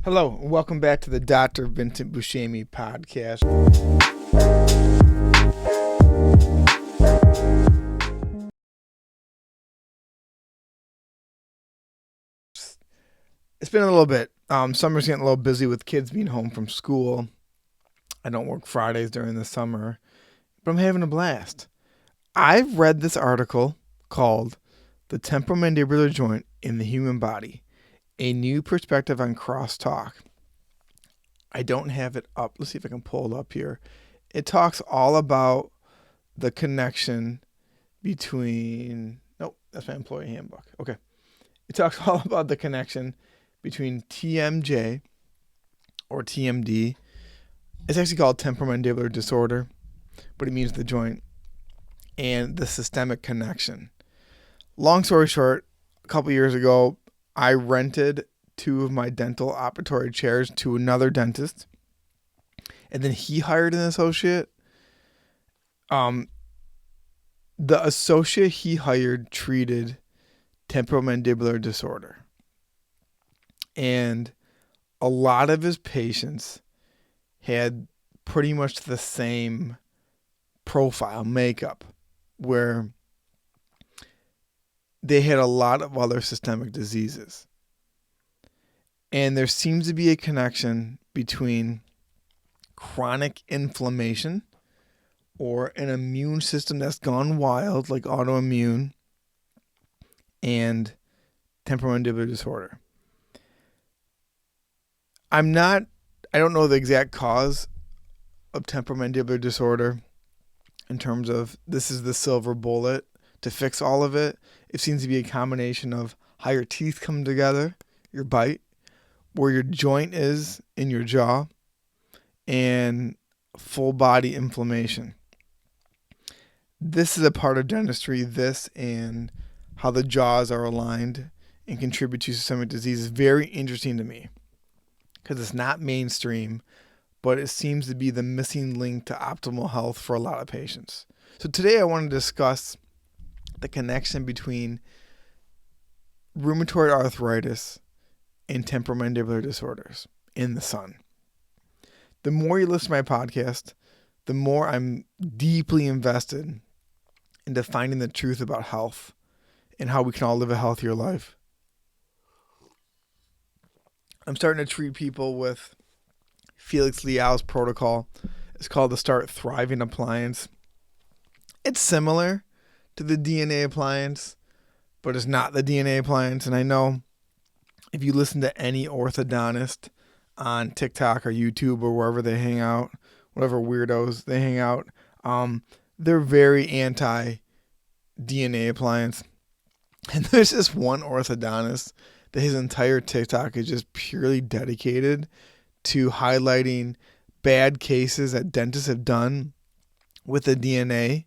Hello, and welcome back to the Dr. Vincent Buscemi podcast. It's been a little bit. Summer's getting a little busy with kids being home from school. I don't work Fridays during the summer, but I'm having a blast. I've read this article called The Temporomandibular Joint in the Human Body, a New Perspective on Crosstalk. I don't have it up. Let's see if I can pull it up here. It talks all about the connection between... Nope, that's my employee handbook. Okay. It talks all about the connection between TMJ or TMD. It's actually called temporomandibular disorder, but it means the joint, and the systemic connection. Long story short, a couple years ago, I rented 2 of my dental operatory chairs to another dentist, and then he hired an associate. The associate he hired treated temporomandibular disorder, and a lot of his patients had pretty much the same profile makeup, where they had a lot of other systemic diseases. And there seems to be a connection between chronic inflammation or an immune system that's gone wild, like autoimmune, and temporomandibular disorder. I don't know the exact cause of temporomandibular disorder in terms of this is the silver bullet to fix all of it. It seems to be a combination of how your teeth come together, your bite, where your joint is in your jaw, and full body inflammation. This is a part of dentistry, this and how the jaws are aligned and contribute to systemic disease is very interesting to me because it's not mainstream, but it seems to be the missing link to optimal health for a lot of patients. So today I want to discuss the connection between rheumatoid arthritis and temporomandibular disorders in the sun. The more you listen to my podcast, the more I'm deeply invested into finding the truth about health and how we can all live a healthier life. I'm starting to treat people with Felix Liao's protocol. It's called the Start Thriving Appliance. It's similar to the DNA appliance, but it's not the DNA appliance. And I know if you listen to any orthodontist on TikTok or YouTube or wherever they hang out, whatever weirdos they hang out, they're very anti-DNA appliance. And there's this one orthodontist that his entire TikTok is just purely dedicated to highlighting bad cases that dentists have done with the DNA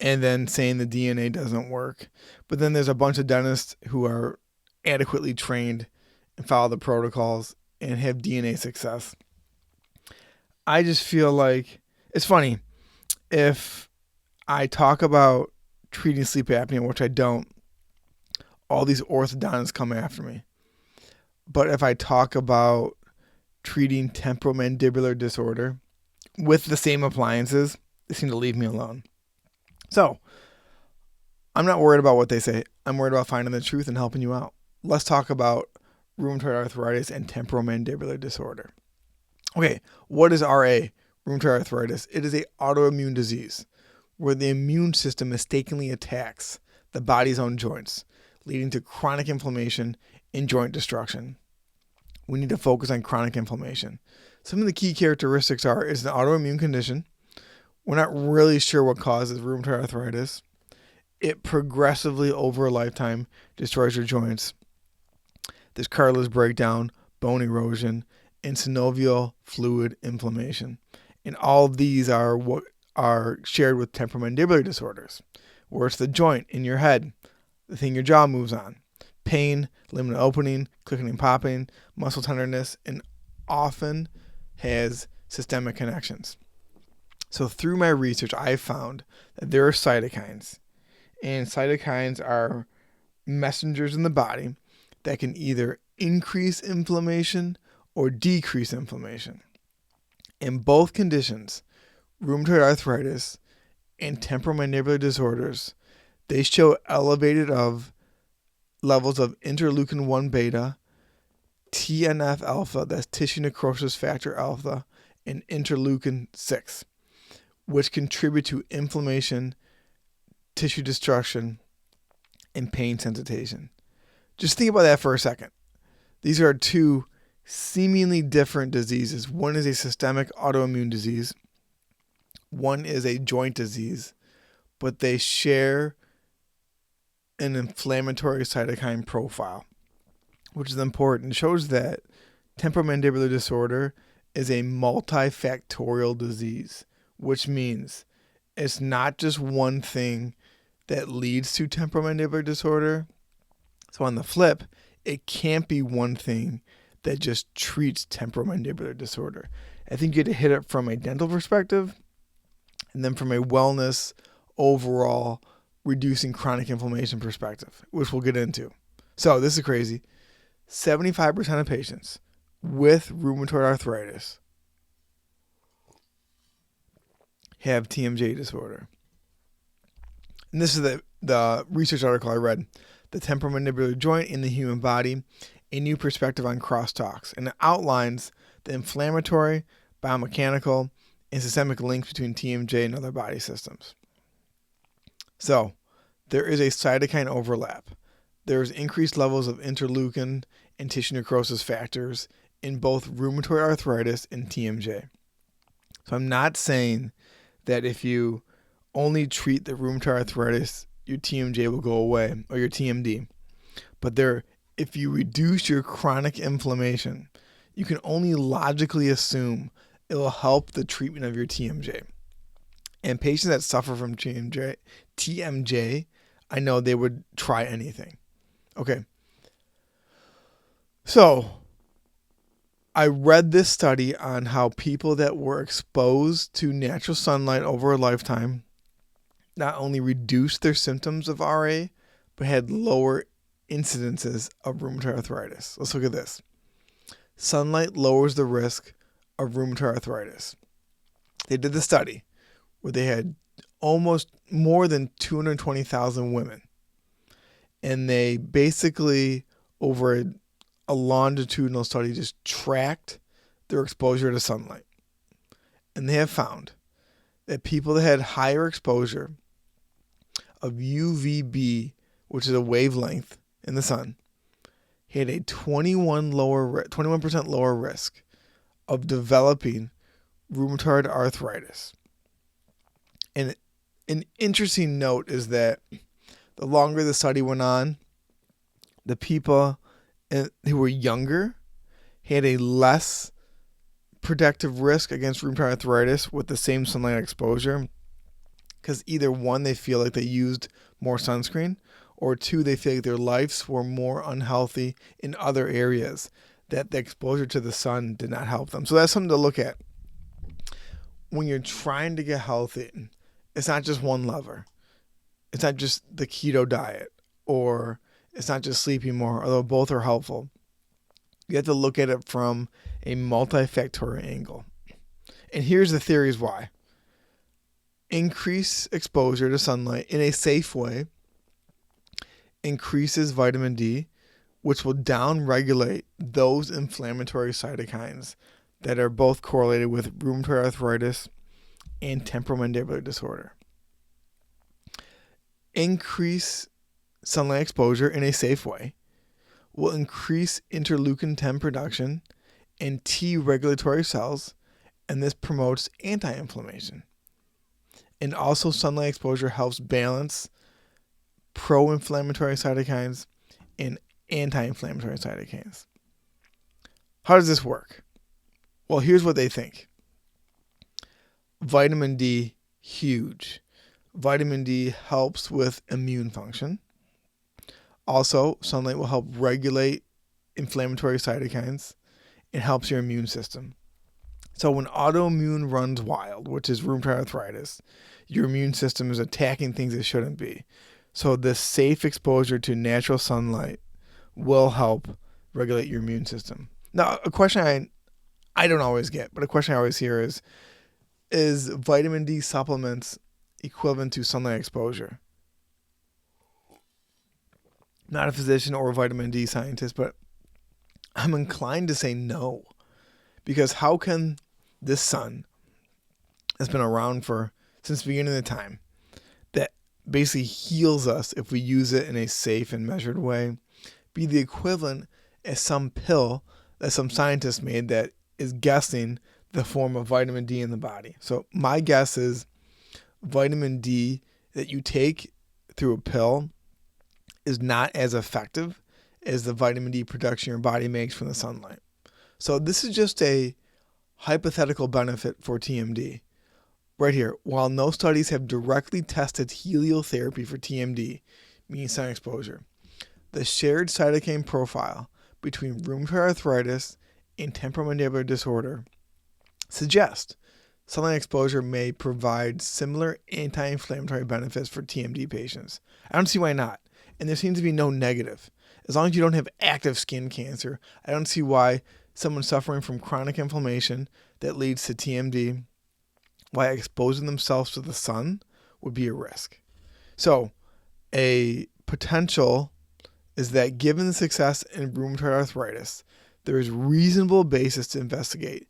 and then saying the DNA doesn't work. But then there's a bunch of dentists who are adequately trained and follow the protocols and have DNA success. I just feel like it's funny. If I talk about treating sleep apnea, which I don't, all these orthodontists come after me. But if I talk about treating temporomandibular disorder with the same appliances, they seem to leave me alone. So I'm not worried about what they say. I'm worried about finding the truth and helping you out. Let's talk about rheumatoid arthritis and temporomandibular disorder. Okay, what is RA, rheumatoid arthritis? It is an autoimmune disease where the immune system mistakenly attacks the body's own joints, leading to chronic inflammation and joint destruction. We need to focus on chronic inflammation. Some of the key characteristics are it's an autoimmune condition. We're not really sure what causes rheumatoid arthritis. It progressively over a lifetime destroys your joints. There's cartilage breakdown, bone erosion, and synovial fluid inflammation. And all of these are what are shared with temporomandibular disorders, where it's the joint in your head, the thing your jaw moves on. Pain, limited opening, clicking and popping, muscle tenderness, and often has systemic connections. So through my research, I found that there are cytokines, and cytokines are messengers in the body that can either increase inflammation or decrease inflammation. In both conditions, rheumatoid arthritis and temporomandibular disorders, they show elevated levels of interleukin-1 beta, TNF-α, that's tissue necrosis factor alpha, and interleukin-6, which contribute to inflammation, tissue destruction, and pain sensitization. Just think about that for a second. These are two seemingly different diseases. One is a systemic autoimmune disease. One is a joint disease, but they share an inflammatory cytokine profile, which is important. It shows that temporomandibular disorder is a multifactorial disease, which means it's not just one thing that leads to temporomandibular disorder. So on the flip, it can't be one thing that just treats temporomandibular disorder. I think you have to hit it from a dental perspective and then from a wellness, overall, reducing chronic inflammation perspective, which we'll get into. So this is crazy. 75% of patients with rheumatoid arthritis have TMJ disorder. And this is the research article I read, The Temporomandibular Joint in the Human Body, a New Perspective on Crosstalks. And it outlines the inflammatory, biomechanical, and systemic links between TMJ and other body systems. So, there is a cytokine overlap. There's increased levels of interleukin and tissue necrosis factors in both rheumatoid arthritis and TMJ. So I'm not saying that if you only treat the rheumatoid arthritis, your TMJ will go away, or your TMD. But if you reduce your chronic inflammation, you can only logically assume it will help the treatment of your TMJ. And patients that suffer from TMJ, I know they would try anything. Okay. So, I read this study on how people that were exposed to natural sunlight over a lifetime not only reduced their symptoms of RA, but had lower incidences of rheumatoid arthritis. Let's look at this. Sunlight lowers the risk of rheumatoid arthritis. They did the study where they had almost more than 220,000 women. And they basically, over a longitudinal study, just tracked their exposure to sunlight. And they have found that people that had higher exposure of UVB, which is a wavelength in the sun, had a 21% lower risk of developing rheumatoid arthritis. And an interesting note is that the longer the study went on, the people who were younger had a less protective risk against rheumatoid arthritis with the same sunlight exposure, because either one, they feel like they used more sunscreen, or two, they feel like their lives were more unhealthy in other areas, that the exposure to the sun did not help them. So that's something to look at. When you're trying to get healthy, it's not just one lever. It's not just the keto diet, or it's not just sleeping more, although both are helpful. You have to look at it from a multifactorial angle. And here's the theories why. Increase exposure to sunlight in a safe way increases vitamin D, which will downregulate those inflammatory cytokines that are both correlated with rheumatoid arthritis and temporomandibular disorder. Increase sunlight exposure in a safe way will increase interleukin-10 production and T regulatory cells, and this promotes anti-inflammation. And also, sunlight exposure helps balance pro-inflammatory cytokines and anti-inflammatory cytokines. How does this work? Well, here's what they think. Vitamin D, huge. Vitamin D helps with immune function. Also, sunlight will help regulate inflammatory cytokines. It helps your immune system. So when autoimmune runs wild, which is rheumatoid arthritis, your immune system is attacking things it shouldn't be. So this safe exposure to natural sunlight will help regulate your immune system. Now, a question I don't always get, but a question I always hear is vitamin D supplements equivalent to sunlight exposure? Not a physician or a vitamin D scientist, but I'm inclined to say no. Because how can this sun that's been around since the beginning of the time, that basically heals us if we use it in a safe and measured way, be the equivalent as some pill that some scientist made that is guessing the form of vitamin D in the body? So my guess is vitamin D that you take through a pill is not as effective as the vitamin D production your body makes from the sunlight. So this is just a hypothetical benefit for TMD. Right here, while no studies have directly tested heliotherapy for TMD, meaning sun exposure, the shared cytokine profile between rheumatoid arthritis and temporomandibular disorder suggests sunlight exposure may provide similar anti-inflammatory benefits for TMD patients. I don't see why not. And there seems to be no negative. As long as you don't have active skin cancer, I don't see why someone suffering from chronic inflammation that leads to TMD, why exposing themselves to the sun would be a risk. So a potential is that given the success in rheumatoid arthritis, there is reasonable basis to investigate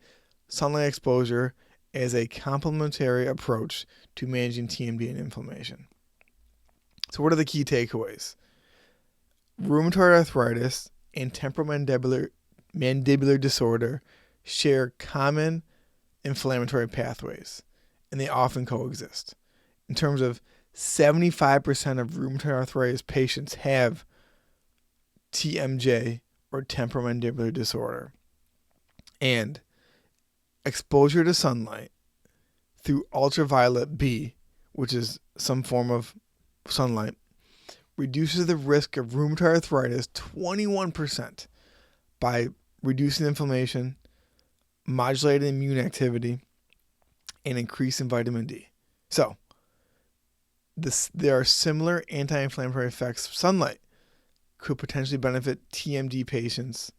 sunlight exposure as a complementary approach to managing TMD and inflammation. So what are the key takeaways? Rheumatoid arthritis and temporomandibular disorder share common inflammatory pathways, and they often coexist. In terms of 75% of rheumatoid arthritis patients have TMJ or temporomandibular disorder. And exposure to sunlight through ultraviolet B, which is some form of sunlight, reduces the risk of rheumatoid arthritis 21% by reducing inflammation, modulating immune activity, and increasing vitamin D. So, there are similar anti-inflammatory effects of sunlight could potentially benefit TMD patients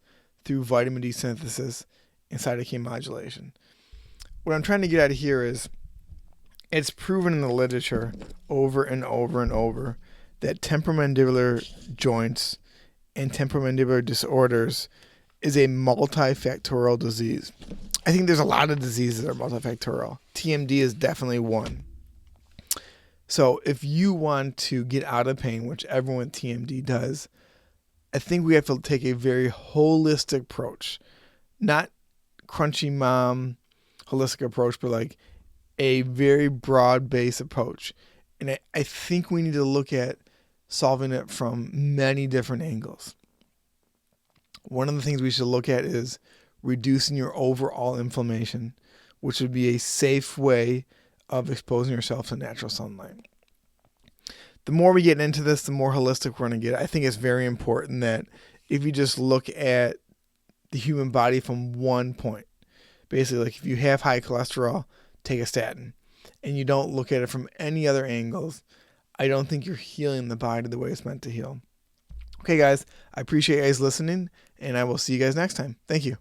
through vitamin D synthesis and cytokine modulation. What I'm trying to get at here is it's proven in the literature over and over and over that temporomandibular joints and temporomandibular disorders is a multifactorial disease. I think there's a lot of diseases that are multifactorial. TMD is definitely one. So if you want to get out of pain, which everyone with TMD does, I think we have to take a very holistic approach. Not crunchy mom holistic approach, but like a very broad-based approach. And I think we need to look at solving it from many different angles. One of the things we should look at is reducing your overall inflammation, which would be a safe way of exposing yourself to natural sunlight. The more we get into this, the more holistic we're going to get. I think it's very important that if you just look at the human body from one point, basically like if you have high cholesterol, take a statin, and you don't look at it from any other angles, I don't think you're healing the body the way it's meant to heal. Okay, guys, I appreciate you guys listening, and I will see you guys next time. Thank you.